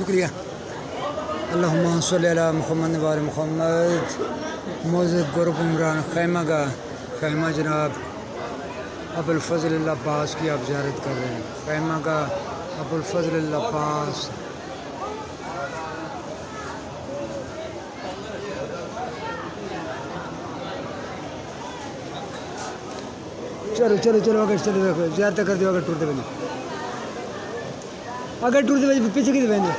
शुक्रिया। अल्लाहुम्मा सल्ली अला मुहम्मद व आले मुहम्मद। मौजूद ग्रुप उमरान खैमा का खैमा जनाब अबुल फजल अब्बास की आप ज़ियारत कर रहे हैं। खैमा का अबुल फजल अब्बास। चलो चलो चलो अगर चलो देखो ज़्यारत कर दो अगर टूटते बने पीछे की बहने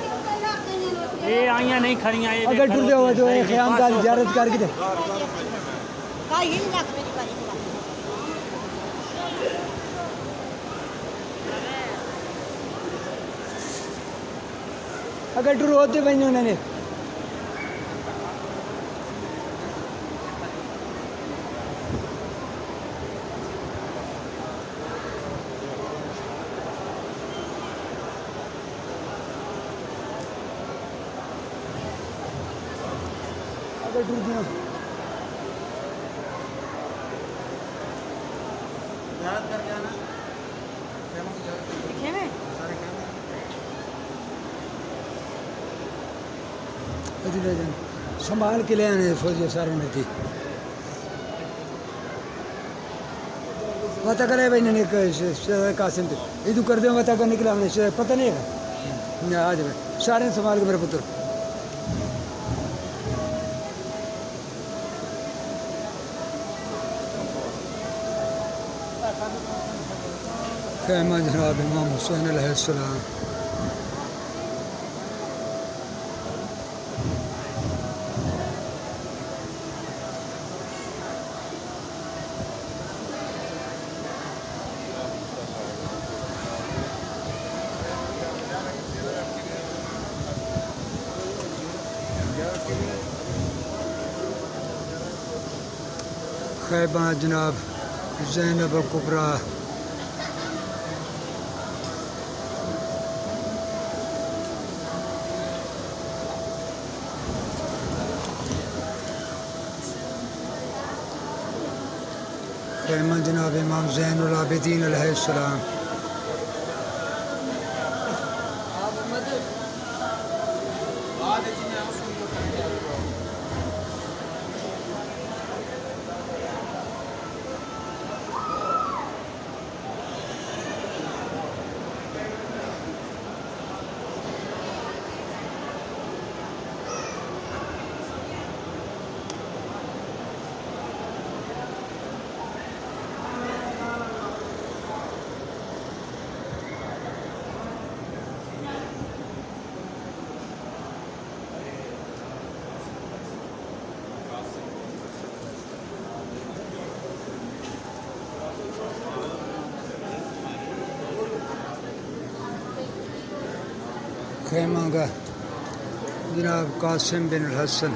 ये आइयां नहीं खड़ियां ये अगर टूटते हुआ जो है ख़याम का ज़ियारत करके दे अगर टूर होते बहने उन्होंने अगर टूट दिया संभाल के ले आने फौजी सारों ने थी वता करे भाई ने कासिम थे इधर कर दे वता का निकला हमने पता नहीं है आज सारे संभाल के मेरे पुत्र खैमा जनाब इमाम हुसैन अलैहिस्सलाम। खैमा जनाब ज़ैनब कुबरा खैमा जनाब इमाम ज़ैनुल आबिदीन अलैहिस्सलाम। खैमा का जनाब कासिम बिन Hasan.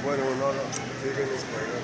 Bueno, no, sigue en español.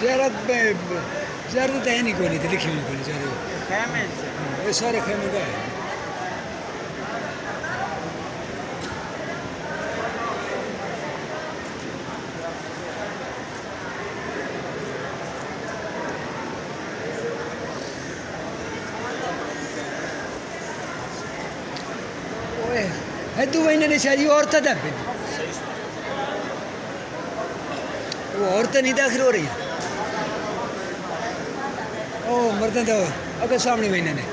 ज़्यारत है नहीं कोई थी लिखी हुई कोई खैमे ये सारे खैमे का है। ओए है तू वही ने शादी औरत था वो औरत नहीं दाखिल हो रही है ओ मर्द तो अगर सामने महीने ने